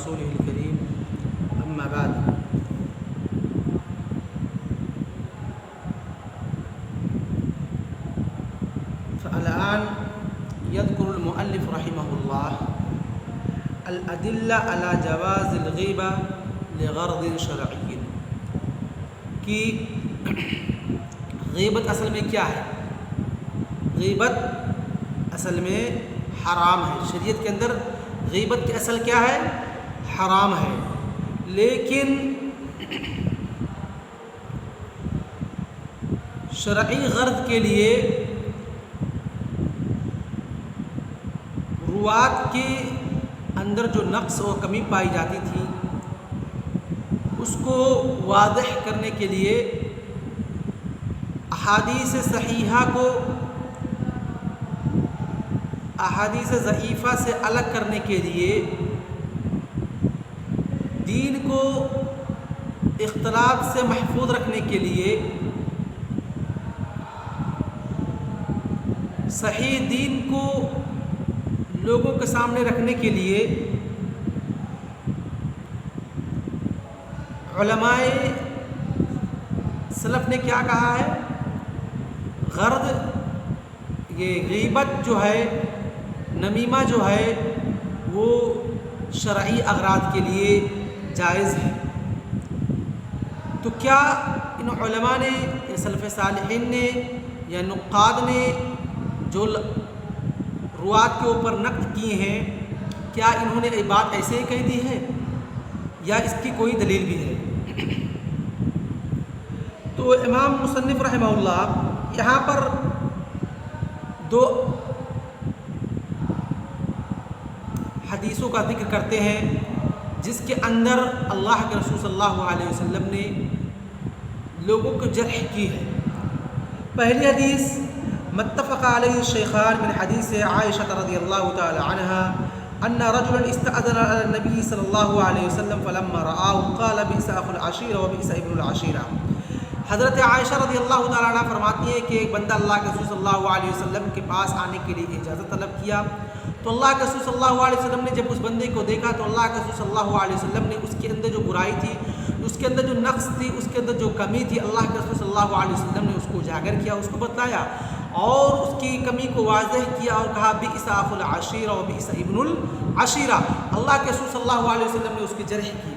رسوله الكريم أما بعد. فالآن يذكر المؤلف رحمه الله الأدلة على جواز الغيبة لغرض شرعي کہ غیبت اصل میں کیا ہے. غیبت اصل میں حرام ہے. شریعت کے اندر غیبت کی اصل کیا ہے؟ حرام ہے. لیکن شرعی غرض کے لیے روات کے اندر جو نقص اور کمی پائی جاتی تھی اس کو واضح کرنے کے لیے احادیث صحیحہ کو احادیث ضعیفہ سے الگ کرنے کے لیے دین کو اختلاط سے محفوظ رکھنے کے لیے صحیح دین کو لوگوں کے سامنے رکھنے کے لیے علماء سلف نے کیا کہا ہے؟ غرض یہ غیبت جو ہے، نمیمہ جو ہے، وہ شرعی اغراض کے لیے جائز ہے. تو کیا ان علماء نے یا سلف صالحین نے یا نقاد نے جو روات کے اوپر نقد کیے ہیں، کیا انہوں نے یہ بات ایسے ہی کہہ دی ہے یا اس کی کوئی دلیل بھی ہے؟ تو امام مصنف رحمہ اللہ یہاں پر دو حدیثوں کا ذکر کرتے ہیں جس کے اندر اللہ کے رسول صلی اللہ علیہ وسلم نے لوگوں کو جرح کی ہے. پہلی حدیث متفق علیہ الشیخان من حدیث عائشہ رضی اللہ تعالی عنہا ان رجلا استأذن على النبي صلی اللہ علیہ وسلم فلما رآه قال بئس اخو العشیرہ وبئس ابن العشیرہ. حضرت عائشہ رضی اللہ تعالی عنہ فرماتی ہے کہ ایک بندہ اللہ کے رسول صلی اللہ علیہ وسلم کے پاس آنے کے لیے اجازت طلب کیا تو اللہ کے رسول صلی اللہ علیہ وسلم نے جب اس بندے کو دیکھا تو اللہ کے رسول صلی اللہ علیہ وسلم نے اس کے اندر جو برائی تھی، اس کے اندر جو نقص تھی، اس کے اندر جو کمی تھی، اللہ کے رسول صلی اللہ علیہ وسلم نے اس کو اجاگر کیا، اس کو بتایا اور اس کی کمی کو واضح کیا اور کہا بئس اخو العشیرہ وبئس ابن العشیرہ. اللہ کے رسول صلی اللہ علیہ وسلم نے اس کی جرح کی.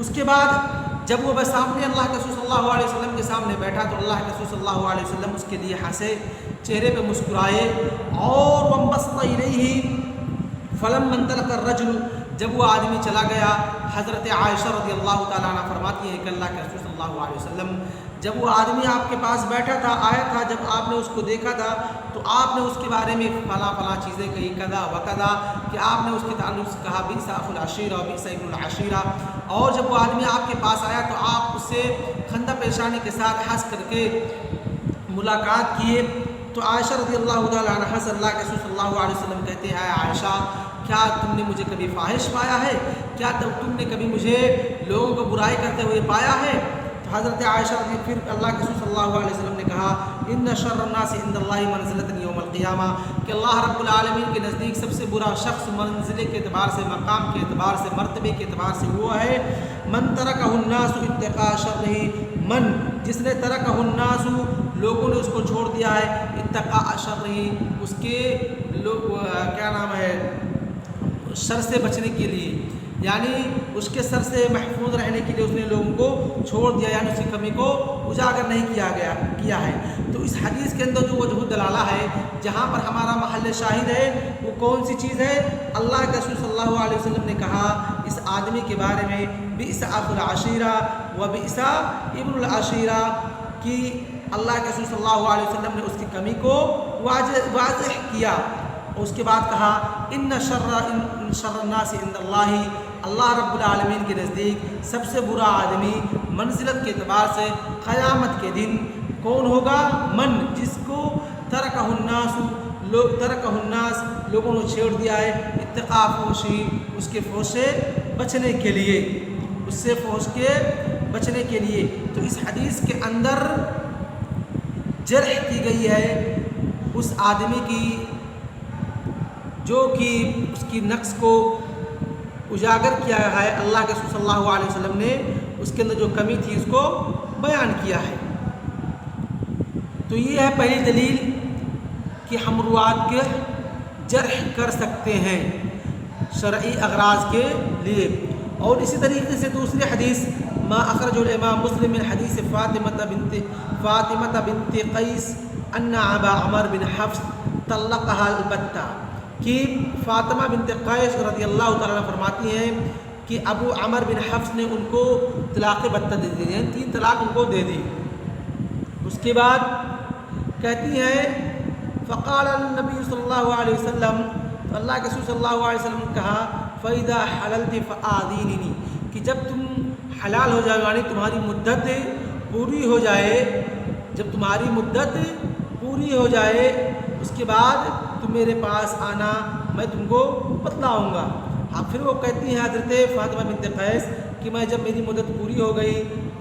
اس کے بعد جب وہ سامنے اللہ کے رسول صلی اللہ علیہ وسلم کے سامنے بیٹھا تو اللہ کے رسول صلی اللہ علیہ وسلم اس کے لیے ہنسے، چہرے پہ مسکرائے اور وانبسط الیہ فلما انطلق الرجل. جب وہ آدمی چلا گیا، حضرت عائشہ رضی اللہ تعالیٰ عنہ فرماتی ہے کہ اللہ کے رسول صلی اللہ علیہ وسلم جب وہ آدمی آپ کے پاس بیٹھا تھا، آیا تھا، جب آپ نے اس کو دیکھا تھا تو آپ نے اس کے بارے میں فلاں فلاں چیزیں کہی، کذا و کذا، کہ آپ نے اس کے تعلق سے کہا بئس اخو العشیرہ و بئس ابن العشیرہ. اور جب وہ آدمی آپ کے پاس آیا تو آپ اس سے خندہ پیشانی کے ساتھ ہنس کر کے ملاقات کیے. تو عائشہ رضی اللہ تعالیٰ عنہ سے اللہ کے رسول صلی اللہ علیہ وسلم کہتے ہیں اے عائشہ، کیا تم نے مجھے کبھی فاحش پایا ہے؟ کیا تم نے کبھی مجھے لوگوں کو برائی کرتے ہوئے پایا ہے؟ تو حضرت عائشہ رضی پھر اللہ کے رسول صلی اللہ علیہ وسلم نے کہا ان شر الناس عند اللہ منزلۃ یوم القیامہ، کہ اللہ رب العالمین کے نزدیک سب سے برا شخص منزلے کے اعتبار سے، مقام کے اعتبار سے، مرتبے کے اعتبار سے وہ ہے من ترکہ الناس اتقاء شرہ، من جس نے ترکہ الناس لوگوں نے اس کو چھوڑ دیا ہے اتقاء شرہ، اس کے کیا نام ہے شر سے بچنے کے لیے، یعنی اس کے سر سے محفوظ رہنے کے لیے اس نے لوگوں کو چھوڑ دیا، یعنی اس کی کمی کو اجاگر نہیں کیا ہے. تو اس حدیث کے اندر جو وجہ دلالہ ہے، جہاں پر ہمارا محل شاہد ہے، وہ کون سی چیز ہے؟ اللہ کے رسول صلی اللہ علیہ وسلم نے کہا اس آدمی کے بارے میں بئس اخو العشیرہ و بئس ابن العشیرہ، کہ اللہ کے رسول صلی اللہ علیہ وسلم نے اس کی کمی کو واضح کیا. اس کے بعد کہا ان شر الناس عند اللہ، اللہ رب العالمین کے نزدیک سب سے برا آدمی منزلت کے اعتبار سے قیامت کے دن کون ہوگا؟ من جس کو ترکہ الناس لوگوں نے چھوڑ دیا ہے اتقاء فحشی، اس کے فحش سے بچنے کے لیے، اس سے فحش کے بچنے کے لیے. تو اس حدیث کے اندر جرح کی گئی ہے اس آدمی کی جو کہ اس کی نقص کو اجاگر کیا ہے اللہ کے رسول صلی اللہ علیہ وسلم نے، اس کے اندر جو کمی تھی اس کو بیان کیا ہے۔ تو یہ ہے پہلی دلیل کہ ہم روات کے جرح کر سکتے ہیں شرعی اغراض کے لیے۔ اور اسی طریقے سے دوسری حدیث ما اخرج الامام مسلم من حدیث فاطمہ بنت قیس ان ابا عمر بن حفص طلقها البتہ، کہ فاطمہ بنت قیس رضی اللہ تعالیٰ عنہ فرماتی ہیں کہ ابو عمر بن حفص نے ان کو طلاق بتہ دے دی، یعنی 3 طلاق ان کو دے دی۔ اس کے بعد کہتی ہیں فقال النبی صلی اللہ علیہ وسلم، تو اللہ کے رسول صلی اللہ علیہ وسلم نے کہا فَإِذَا حَلَلْتِ فَآذِنِنِي، کہ جب تم حلال ہو جائے، یعنی تمہاری مدت پوری ہو جائے، جب تمہاری مدت پوری ہو جائے اس کے بعد تم میرے پاس آنا، میں تم کو بتلاؤں گا۔ اب پھر وہ کہتی ہیں حضرت فاطمہ بنت قیس کہ میں جب میری مدت پوری ہو گئی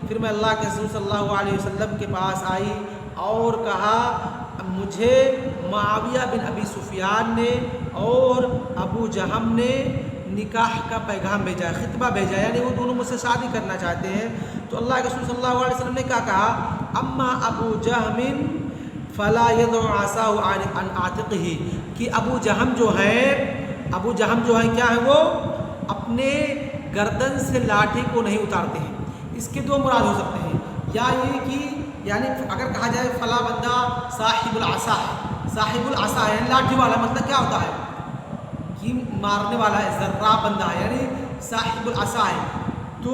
پھر میں اللہ کے رسول صلی اللہ علیہ وسلم کے پاس آئی اور کہا مجھے معاویہ بن ابی سفیان نے اور ابو جہم نے نکاح کا پیغام بھیجا، خطبہ بھیجا، یعنی وہ دونوں مجھ سے شادی کرنا چاہتے ہیں۔ تو اللہ کے رسول صلی اللہ علیہ وسلم نے کیا کہا، اما ابو جہم فلا يضع عصاه عن عاتقه، کہ ابو جہم جو ہیں کیا ہے، وہ اپنے گردن سے لاٹھی کو نہیں اتارتے ہیں۔ اس کے 2 مراد ہو سکتے ہیں، یا یہ کہ یعنی اگر کہا جائے فلاں بندہ صاحب العصا ہے، صاحب العصا ہے یعنی لاٹھی والا، مطلب کیا ہوتا ہے کہ مارنے والا ہے، ذراب بندہ ہے، یعنی صاحب العصا ہے۔ تو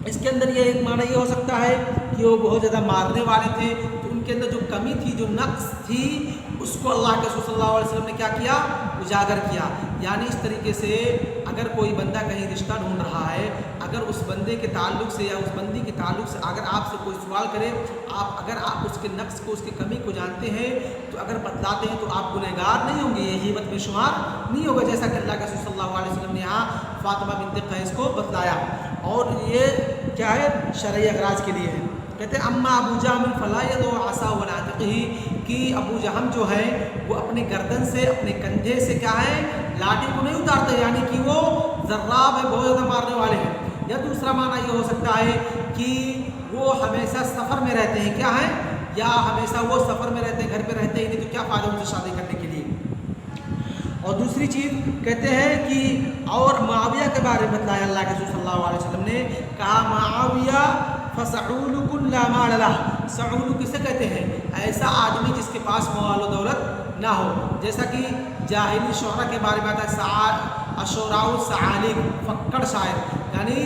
اس کے اندر یہ ایک معنی یہ ہو سکتا ہے کہ وہ بہت زیادہ مارنے والے تھے، تو ان کے اندر جو کمی تھی، جو نقص تھی، اس کو اللہ کے رسول صلی اللہ علیہ وسلم نے کیا کیا، اجاگر کیا۔ یعنی اس طریقے سے اگر کوئی بندہ کہیں رشتہ ڈھونڈ رہا ہے، اگر اس بندے کے تعلق سے یا اس بندی کے تعلق سے اگر آپ سے کوئی سوال کرے، اگر آپ اس کے نقص کو، اس کی کمی کو جانتے ہیں تو اگر بتلاتے ہیں تو آپ گنہگار نہیں ہوں گے، یہ غیبت میں شمار نہیں ہوگا، جیسا کہ اللہ کے رسول صلی اللہ علیہ وسلم نے یہاں فاطمہ بنت قیس کو بتلایا۔ اور یہ کیا ہے، شرعی اغراض کے لیے ہے۔ کہتے ہیں اما ابو جہم فلا يضع عصاه عن عاتقه، کہ ابو جہم جو ہے وہ اپنے گردن سے، اپنے کندھے سے کیا ہے، لاٹھی کو نہیں اتارتے، یعنی کہ وہ ذراب ہے، بہت زیادہ مارنے والے ہیں۔ یا دوسرا معنی یہ ہو سکتا ہے کہ وہ ہمیشہ سفر میں رہتے ہیں، کیا ہے، یا ہمیشہ وہ سفر میں رہتے ہیں، گھر پہ رہتے ہی نہیں، تو کیا فائدہ ان سے شادی کرنے کے لیے۔ اور دوسری چیز کہتے ہیں کہ اور معاویہ کے بارے میں بتلایا اللہ کے رسول صلی اللہ علیہ وسلم نے، کہا معاویہ فَسَعُولُكُ لَا مَالَ لَهُ، سعول کسے کہتے ہیں، ایسا آدمی جس کے پاس مال و دولت نہ ہو، جیسا کہ جاہلی شعرا کے بارے میں آتا ہے، الشعراء الثعالب، فکڑ شاعر، یعنی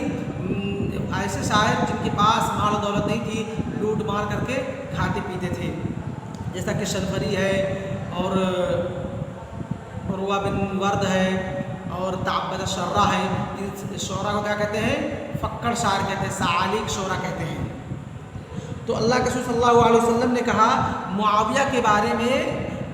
ایسے شاعر جن کے پاس مال و دولت نہیں تھی، لوٹ مار کر کے کھاتے پیتے تھے، جیسا کہ شنفری ہے اور عروہ بن ورد ہے اور تعبد الشرہ ہے۔ اس شعرا کو کیا کہتے ہیں، فکڑ شاعر کہتے ہیں، ثعالب شعرا کہتے ہیں۔ تو اللہ کے رسول صلی اللہ علیہ وسلم نے کہا معاویہ کے بارے میں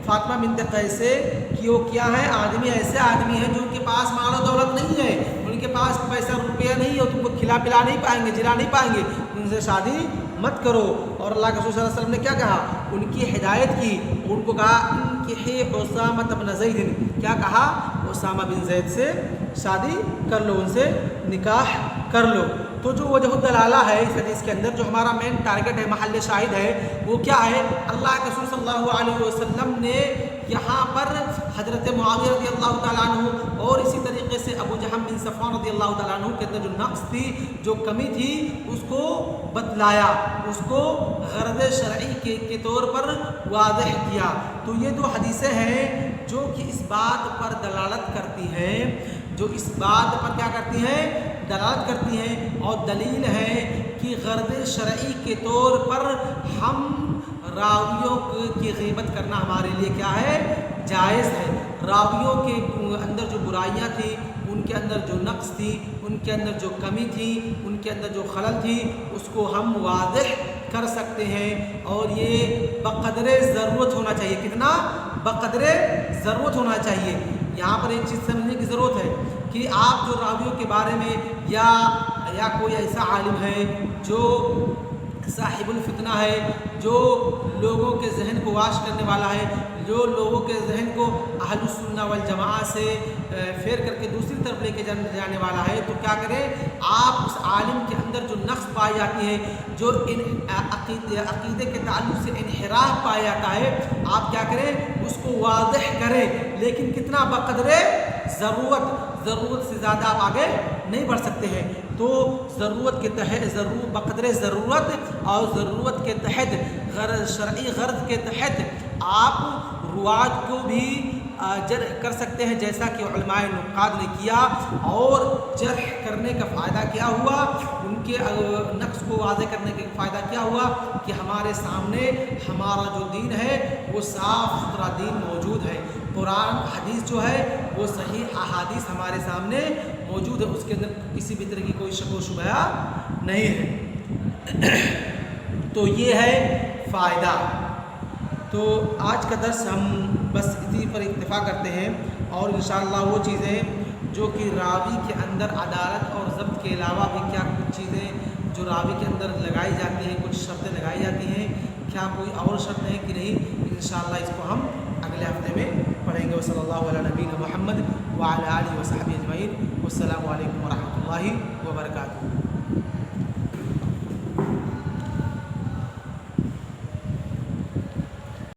فاطمہ بنت قیس سے کہ وہ کیا ہے، آدمی ایسے آدمی ہیں جو ان کے پاس مال و دولت نہیں ہے، ان کے پاس پیسہ روپیہ نہیں ہے، تم کو کھلا پلا نہیں پائیں گے، جلا نہیں پائیں گے، ان سے شادی مت کرو۔ اور اللہ کے رسول صلی اللہ علیہ وسلم نے کیا کہا، ان کی ہدایت کی، ان کو کہا انکحی اسامہ بن زید، کیا کہا، اسامہ بن زید سے شادی کر لو، ان سے نکاح کر لو۔ تو جو وجہ الدلالہ ہے اس حدیث کے اندر، جو ہمارا مین ٹارگٹ ہے، محل شاہد ہے، وہ کیا ہے، اللہ کے رسول صلی اللہ علیہ وسلم نے یہاں پر حضرت معاویہ رضی اللہ تعالیٰ عنہ اور اسی طریقے سے ابو جہم بن صفوان رضی اللہ تعالیٰ عنہ کے اندر جو نقص تھی، جو کمی تھی، اس کو بتلایا، اس کو غرض شرعی کے طور پر واضح کیا۔ تو یہ 2 حدیثیں ہیں جو کہ اس بات پر دلالت کرتی ہیں، جو اس بات پر کیا کرتی ہیں، دلالت کرتی ہیں اور دلیل ہے کہ غرض شرعی کے طور پر ہم راویوں کی غیبت کرنا ہمارے لیے کیا ہے، جائز ہے۔ راویوں کے اندر جو برائیاں تھیں، ان کے اندر جو نقص تھی، ان کے اندر جو کمی تھی، ان کے اندر جو خلل تھی، اس کو ہم واضح کر سکتے ہیں، اور یہ بقدر ضرورت ہونا چاہیے۔ کتنا؟ بقدر ضرورت ہونا چاہیے۔ یہاں پر ایک چیز سمجھنے کی ضرورت ہے کہ آپ جو راویوں کے بارے میں یا کوئی ایسا عالم ہے جو صاحب الفتنہ ہے، جو لوگوں کے ذہن کو واش کرنے والا ہے، جو لوگوں کے ذہن کو اہل السنہ والجماعت سے پھیر کر کے دوسری طرف لے کے جانے والا ہے، تو کیا کریں آپ اس عالم کے اندر جو نقص پائی جاتی ہے، جو عقیدے کے تعلق سے انحراف پایا جاتا ہے، آپ کیا کریں اس کو واضح کریں، لیکن کتنا بقدر ضرورت سے زیادہ آپ آگے نہیں بڑھ سکتے ہیں۔ تو ضرورت کے تحت بقدر ضرورت اور ضرورت کے تحت شرعی غرض کے تحت آپ روات کو بھی جرح کر سکتے ہیں، جیسا کہ علماء نقاد نے کیا، اور جرح کرنے کا فائدہ کیا ہوا، ان کے نقص کو واضح کرنے کا فائدہ کیا ہوا کہ ہمارے سامنے ہمارا جو دین ہے وہ صاف ستھرا دین موجود ہے، قرآن حدیث جو ہے وہ صحیح احادیث ہمارے سامنے موجود ہے، اس کے اندر کسی بھی طرح کی کوئی شک و شبہ نہیں ہے۔ تو یہ ہے فائدہ۔ تو آج کا درس ہم بس اسی پر اکتفا کرتے ہیں، اور انشاءاللہ وہ چیزیں جو کہ راوی کے اندر عدالت اور ضبط کے علاوہ بھی کیا کچھ چیزیں جو راوی کے اندر لگائی جاتی ہیں، کچھ شرطیں لگائی جاتی ہیں، کیا کوئی اور شرط ہے کہ نہیں، انشاءاللہ اس کو ہم اگلے ہفتے میں پڑھیں گے۔ وصلی اللہ علی نبینا محمد وعلی آلہ وصحبہ اجمعین۔ والسلام علیکم ورحمۃ اللہ وبرکاتہ۔